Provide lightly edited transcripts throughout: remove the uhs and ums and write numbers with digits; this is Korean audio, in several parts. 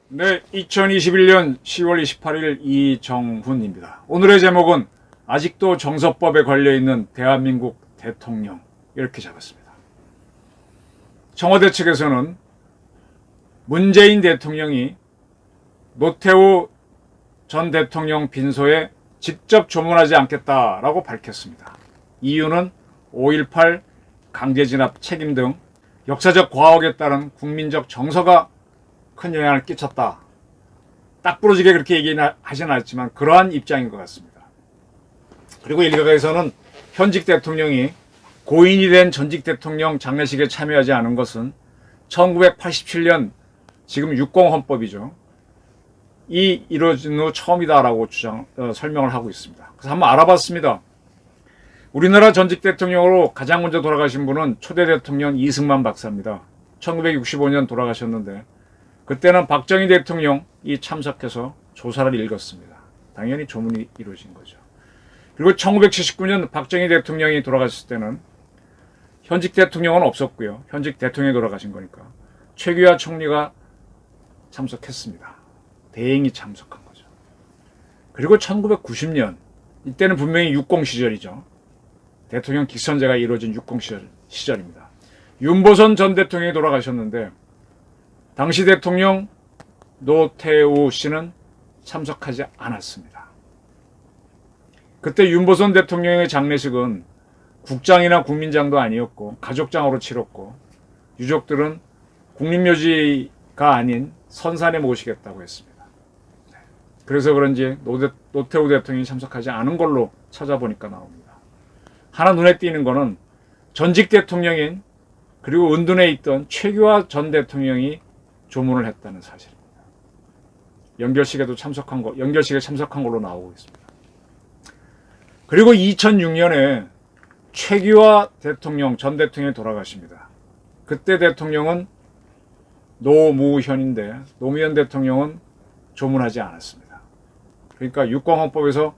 네, 2021년 10월 28일 이정훈입니다. 오늘의 제목은 아직도 정서법에 걸려있는 대한민국 대통령, 이렇게 잡았습니다. 청와대 측에서는 문재인 대통령이 노태우 전 대통령 빈소에 직접 조문하지 않겠다라고 밝혔습니다. 이유는 5.18 강제진압 책임 등 역사적 과혹에 따른 국민적 정서가 큰 영향을 끼쳤다. 딱 부러지게 그렇게 얘기하진 않았지만 그러한 입장인 것 같습니다. 그리고 일각에서는 현직 대통령이 고인이 된 전직 대통령 장례식에 참여하지 않은 것은 1987년 지금 60헌법이죠. 이 이루어진 후 처음이다라고 설명을 하고 있습니다. 그래서 한번 알아봤습니다. 우리나라 전직 대통령으로 가장 먼저 돌아가신 분은 초대 대통령 이승만 박사입니다. 1965년 돌아가셨는데 그때는 박정희 대통령이 참석해서 조사를 읽었습니다. 당연히 조문이 이루어진 거죠. 그리고 1979년 박정희 대통령이 돌아가셨을 때는 현직 대통령은 없었고요. 현직 대통령이 돌아가신 거니까 최규하 총리가 참석했습니다. 대행이 참석한 거죠. 그리고 1990년, 이때는 분명히 60 시절이죠. 대통령 직선제가 이루어진 60 시절입니다. 윤보선 전 대통령이 돌아가셨는데 당시 대통령 노태우 씨는 참석하지 않았습니다. 그때 윤보선 대통령의 장례식은 국장이나 국민장도 아니었고 가족장으로 치렀고 유족들은 국립묘지가 아닌 선산에 모시겠다고 했습니다. 그래서 그런지 노태우 대통령이 참석하지 않은 걸로 찾아보니까 나옵니다. 하나 눈에 띄는 거는 전직 대통령인 그리고 은둔에 있던 최규하 전 대통령이 조문을 했다는 사실입니다. 연결식에 참석한 걸로 나오고 있습니다. 그리고 2006년에 최규하 대통령, 전 대통령이 돌아가십니다. 그때 대통령은 노무현인데 노무현 대통령은 조문하지 않았습니다. 그러니까 60헌법에서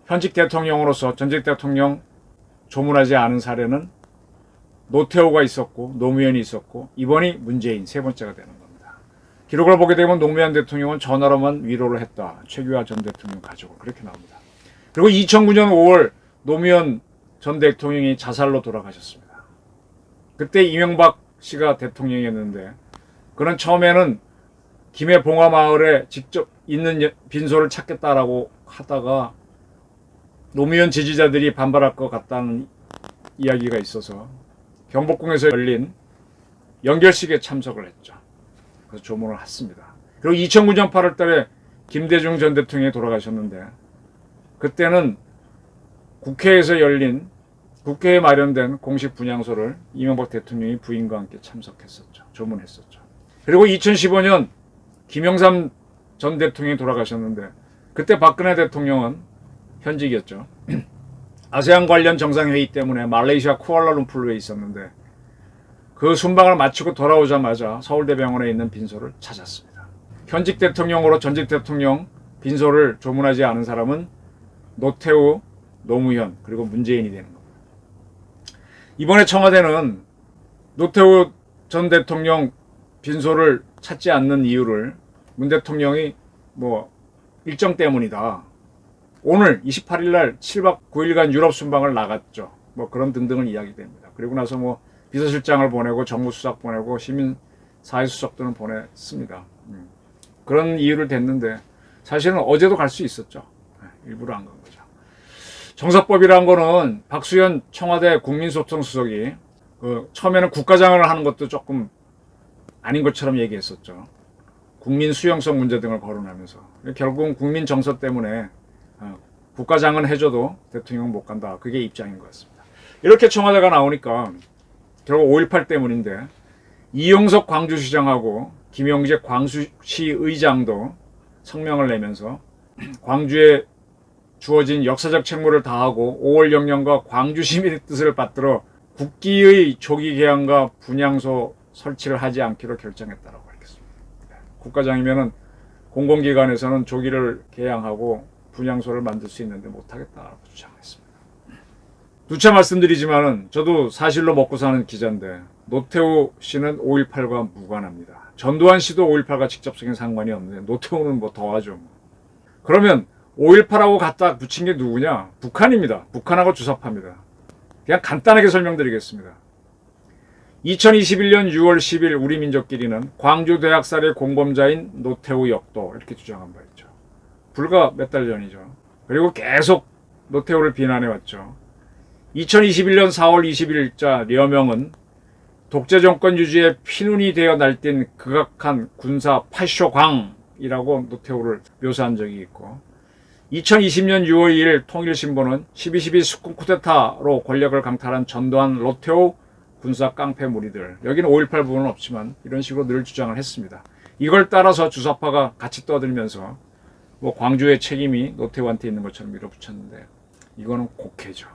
현직 대통령으로서 전직 대통령 조문하지 않은 사례는 노태우가 있었고 노무현이 있었고 이번이 문재인 세 번째가 되는 겁니다. 기록을 보게 되면 노무현 대통령은 전화로만 위로를 했다. 최규하 전 대통령 가족을 그렇게 나옵니다. 그리고 2009년 5월 노무현 전 대통령이 자살로 돌아가셨습니다. 그때 이명박 씨가 대통령이었는데 그는 처음에는 김해 봉화마을에 직접 있는 빈소를 찾겠다라고 하다가 노무현 지지자들이 반발할 것 같다는 이야기가 있어서 경복궁에서 열린 연결식에 참석을 했죠. 그래서 조문을 했습니다. 그리고 2009년 8월 달에 김대중 전 대통령이 돌아가셨는데 그때는 국회에 마련된 공식 분향소를 이명박 대통령이 부인과 함께 참석했었죠. 조문했었죠. 그리고 2015년 김영삼 전 대통령이 돌아가셨는데 그때 박근혜 대통령은 현직이었죠. 아세안 관련 정상회의 때문에 말레이시아 쿠알라룸푸르에 있었는데 그 순방을 마치고 돌아오자마자 서울대병원에 있는 빈소를 찾았습니다. 현직 대통령으로 전직 대통령 빈소를 조문하지 않은 사람은 노태우, 노무현, 그리고 문재인이 되는 겁니다. 이번에 청와대는 노태우 전 대통령 빈소를 찾지 않는 이유를 문 대통령이 일정 때문이다. 오늘 28일 날 7박 9일간 유럽 순방을 나갔죠. 그런 등등을 이야기됩니다. 그리고 나서 비서실장을 보내고 정무수석 보내고 시민사회수석들은 보냈습니다. 그런 이유를 댔는데 사실은 어제도 갈 수 있었죠. 일부러 안 간 거죠. 정서법이라는 거는 박수현 청와대 국민소통수석이 처음에는 국가장을 하는 것도 조금 아닌 것처럼 얘기했었죠. 국민 수용성 문제 등을 거론하면서 결국은 국민 정서 때문에 국가장은 해줘도 대통령은 못 간다. 그게 입장인 것 같습니다. 이렇게 청와대가 나오니까 결국 5.18 때문인데 이용석 광주시장하고 김용재 광주시 의장도 성명을 내면서 광주에 주어진 역사적 책무를 다하고 5월 영령과 광주 시민의 뜻을 받들어 국기의 조기 개항과 분향소 설치를 하지 않기로 결정했다라고 밝혔습니다. 국가장이면은 공공기관에서는 조기를 개항하고 분향소를 만들 수 있는데 못하겠다라고 주장했습니다. 누차 말씀드리지만은 저도 사실로 먹고 사는 기자인데 노태우 씨는 5.18과 무관합니다. 전두환 씨도 5.18과 직접적인 상관이 없는데 노태우는 뭐 더하죠. 그러면 5.18하고 갖다 붙인 게 누구냐? 북한입니다. 북한하고 주사파입니다. 그냥 간단하게 설명드리겠습니다. 2021년 6월 10일 우리 민족끼리는 광주 대학살의 공범자인 노태우 역도 이렇게 주장한 바 있죠. 불과 몇 달 전이죠. 그리고 계속 노태우를 비난해왔죠. 2021년 4월 20일자 려명은 독재 정권 유지에 피눈이 되어 날뛴 극악한 군사 파쇼광이라고 노태우를 묘사한 적이 있고 2020년 6월 2일 통일신보는 12.12 숙군 쿠데타로 권력을 강탈한 전두환 노태우 군사 깡패 무리들 여기는 5.18 부분은 없지만 이런 식으로 늘 주장을 했습니다. 이걸 따라서 주사파가 같이 떠들면서 뭐 광주의 책임이 노태우한테 있는 것처럼 밀어붙였는데 이거는 곡해죠.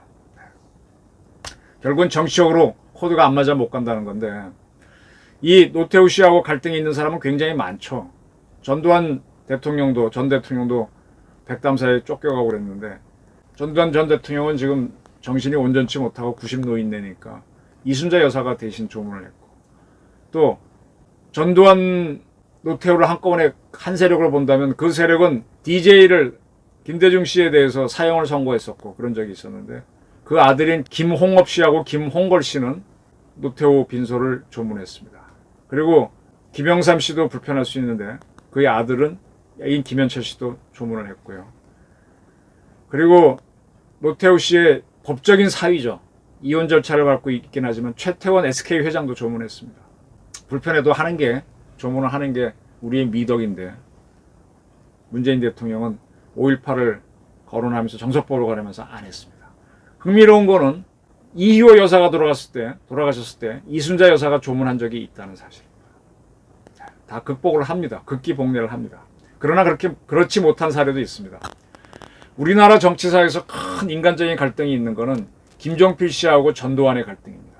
결국은 정치적으로 코드가 안 맞아 못 간다는 건데 이 노태우 씨하고 갈등이 있는 사람은 굉장히 많죠. 전두환 대통령도 전 대통령도 백담사에 쫓겨가고 그랬는데 전두환 전 대통령은 지금 정신이 온전치 못하고 90노인네니까 이순자 여사가 대신 조문을 했고 또 전두환 노태우를 한꺼번에 한 세력으로 본다면 그 세력은 DJ를 김대중 씨에 대해서 사형을 선고했었고 그런 적이 있었는데 그 아들인 김홍업 씨하고 김홍걸 씨는 노태우 빈소를 조문했습니다. 그리고 김영삼 씨도 불편할 수 있는데 그의 아들은 인 김현철 씨도 조문을 했고요. 그리고 노태우 씨의 법적인 사위죠. 이혼 절차를 밟고 있긴 하지만 최태원 SK 회장도 조문했습니다. 불편해도 하는 게 조문을 하는 게 우리의 미덕인데 문재인 대통령은 5.18을 거론하면서 정석법을 가르면서 안 했습니다. 흥미로운 거는 이희호 여사가 돌아가셨을 때 이순자 여사가 조문한 적이 있다는 사실입니다. 다 극복을 합니다. 극기복례를 합니다. 그러나 그렇지 못한 사례도 있습니다. 우리나라 정치사에서 큰 인간적인 갈등이 있는 거는 김종필 씨하고 전두환의 갈등입니다.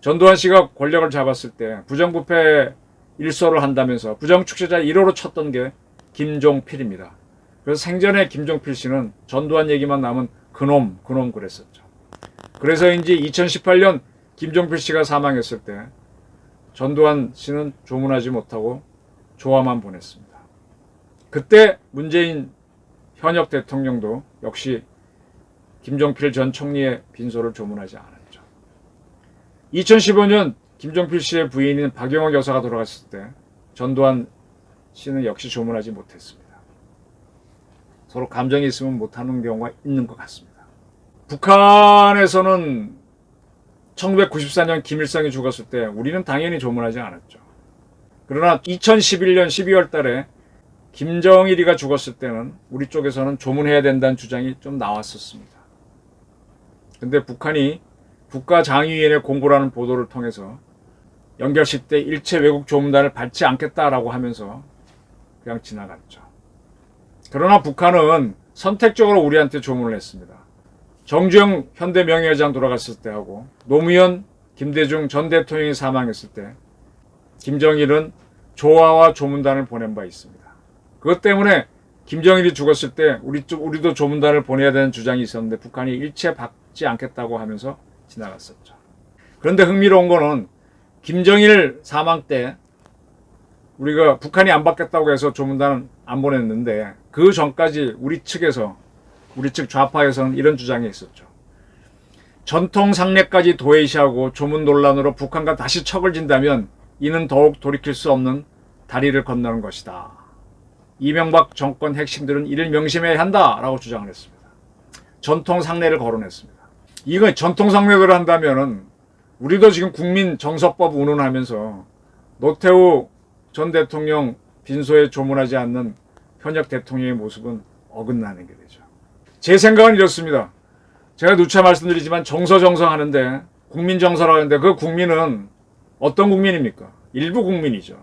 전두환 씨가 권력을 잡았을 때 부정부패 일소를 한다면서 부정축제자 1호로 쳤던 게 김종필입니다. 그래서 생전에 김종필 씨는 전두환 얘기만 나면 그놈 그랬었죠. 그래서인지 2018년 김종필 씨가 사망했을 때 전두환 씨는 조문하지 못하고 조화만 보냈습니다. 그때 문재인 현역 대통령도 역시 김종필 전 총리의 빈소를 조문하지 않았죠. 2015년 김종필 씨의 부인인 박영옥 여사가 돌아갔을 때 전두환 씨는 역시 조문하지 못했습니다. 서로 감정이 있으면 못하는 경우가 있는 것 같습니다. 북한에서는 1994년 김일성이 죽었을 때 우리는 당연히 조문하지 않았죠. 그러나 2011년 12월 달에 김정일이가 죽었을 때는 우리 쪽에서는 조문해야 된다는 주장이 좀 나왔었습니다. 근데 북한이 국가장의위원회 공고라는 보도를 통해서 연결식 때 일체 외국 조문단을 받지 않겠다라고 하면서 그냥 지나갔죠. 그러나 북한은 선택적으로 우리한테 조문을 했습니다. 정주영 현대명예회장 돌아갔을 때하고 노무현, 김대중 전 대통령이 사망했을 때 김정일은 조화와 조문단을 보낸 바 있습니다. 그것 때문에 김정일이 죽었을 때 우리도 조문단을 보내야 되는 주장이 있었는데 북한이 일체 받지 않겠다고 하면서 지나갔었죠. 그런데 흥미로운 거는 김정일 사망 때 우리가 북한이 안 받겠다고 해서 조문단은 안 보냈는데 그 전까지 우리 측 좌파에서는 이런 주장이 있었죠. 전통 상례까지 도외시하고 조문 논란으로 북한과 다시 척을 진다면 이는 더욱 돌이킬 수 없는 다리를 건너는 것이다. 이명박 정권 핵심들은 이를 명심해야 한다라고 주장을 했습니다. 전통 상례를 거론했습니다. 이거 전통 상례대로 한다면은 우리도 지금 국민 정서법 운운하면서 노태우 전 대통령 빈소에 조문하지 않는 현역 대통령의 모습은 어긋나는 게 되죠. 제 생각은 이렇습니다. 제가 누차 말씀드리지만 정서 하는데 국민 정서라고 하는데 그 국민은 어떤 국민입니까? 일부 국민이죠.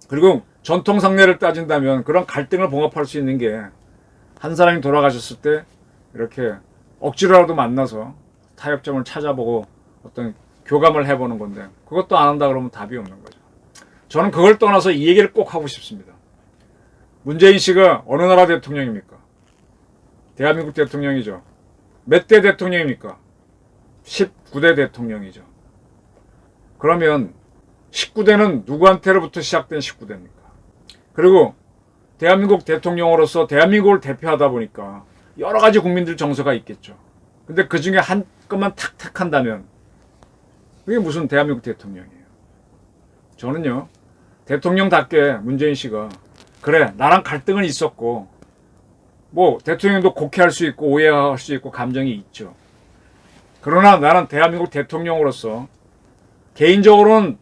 그리고 전통 상례를 따진다면 그런 갈등을 봉합할 수 있는 게 한 사람이 돌아가셨을 때 이렇게 억지로라도 만나서 타협점을 찾아보고 어떤 교감을 해보는 건데 그것도 안 한다 그러면 답이 없는 거죠. 저는 그걸 떠나서 이 얘기를 꼭 하고 싶습니다. 문재인 씨가 어느 나라 대통령입니까? 대한민국 대통령이죠. 몇 대 대통령입니까? 19대 대통령이죠. 그러면 19대는 누구한테로부터 시작된 19대입니까? 그리고 대한민국 대통령으로서 대한민국을 대표하다 보니까 여러 가지 국민들 정서가 있겠죠. 근데 그 중에 한 것만 탁 택한다면 그게 무슨 대한민국 대통령이에요. 저는요, 대통령답게 문재인 씨가 그래, 나랑 갈등은 있었고 뭐 대통령도 곡해할 수 있고 오해할 수 있고 감정이 있죠. 그러나 나는 대한민국 대통령으로서 개인적으로는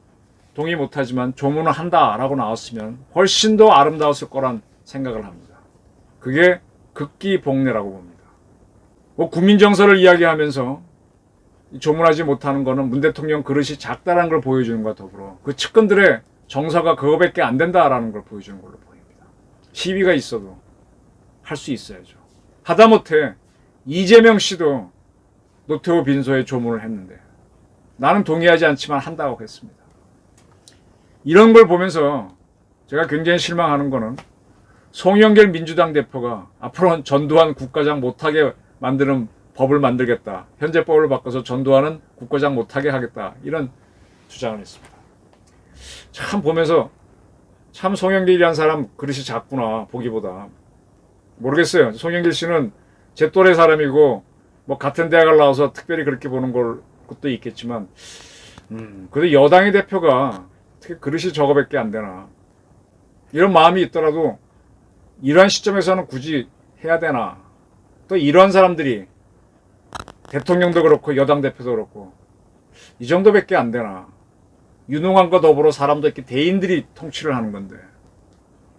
동의 못하지만 조문을 한다라고 나왔으면 훨씬 더 아름다웠을 거란 생각을 합니다. 그게 극기복례라고 봅니다. 뭐 국민정서를 이야기하면서 조문하지 못하는 거는 문 대통령 그릇이 작다라는 걸 보여주는 것과 더불어 그 측근들의 정서가 그거밖에 안 된다라는 걸 보여주는 걸로 보입니다. 시비가 있어도 할 수 있어야죠. 하다못해 이재명 씨도 노태우 빈소에 조문을 했는데 나는 동의하지 않지만 한다고 했습니다. 이런 걸 보면서 제가 굉장히 실망하는 거는 송영길 민주당 대표가 앞으로 전두환 국가장 못하게 만드는 법을 만들겠다. 현재 법을 바꿔서 전두환은 국가장 못하게 하겠다. 이런 주장을 했습니다. 참 보면서 참 송영길이라는 사람 그릇이 작구나 보기보다. 모르겠어요. 송영길 씨는 제 또래 사람이고 뭐 같은 대학을 나와서 특별히 그렇게 보는 것도 있겠지만 그래도 여당의 대표가 어떻게 그릇이 저거밖에 안 되나 이런 마음이 있더라도 이러한 시점에서는 굳이 해야 되나. 또 이런 사람들이 대통령도 그렇고 여당 대표도 그렇고 이 정도밖에 안 되나. 유능한과 더불어 사람도 이렇게 대인들이 통치를 하는 건데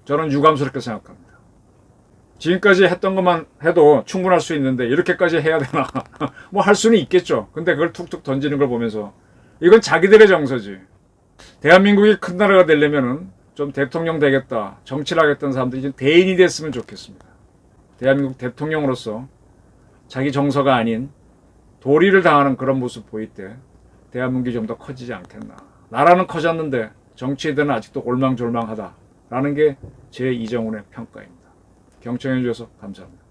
저는 유감스럽게 생각합니다. 지금까지 했던 것만 해도 충분할 수 있는데 이렇게까지 해야 되나. 뭐 할 수는 있겠죠. 근데 그걸 툭툭 던지는 걸 보면서 이건 자기들의 정서지. 대한민국이 큰 나라가 되려면은 좀 대통령 되겠다, 정치를 하겠다는 사람들이 좀 대인이 됐으면 좋겠습니다. 대한민국 대통령으로서 자기 정서가 아닌 도리를 당하는 그런 모습 보일 때 대한민국이 좀 더 커지지 않겠나. 나라는 커졌는데 정치에대는 아직도 올망졸망하다라는 게 제 이정훈의 평가입니다. 경청해 주셔서 감사합니다.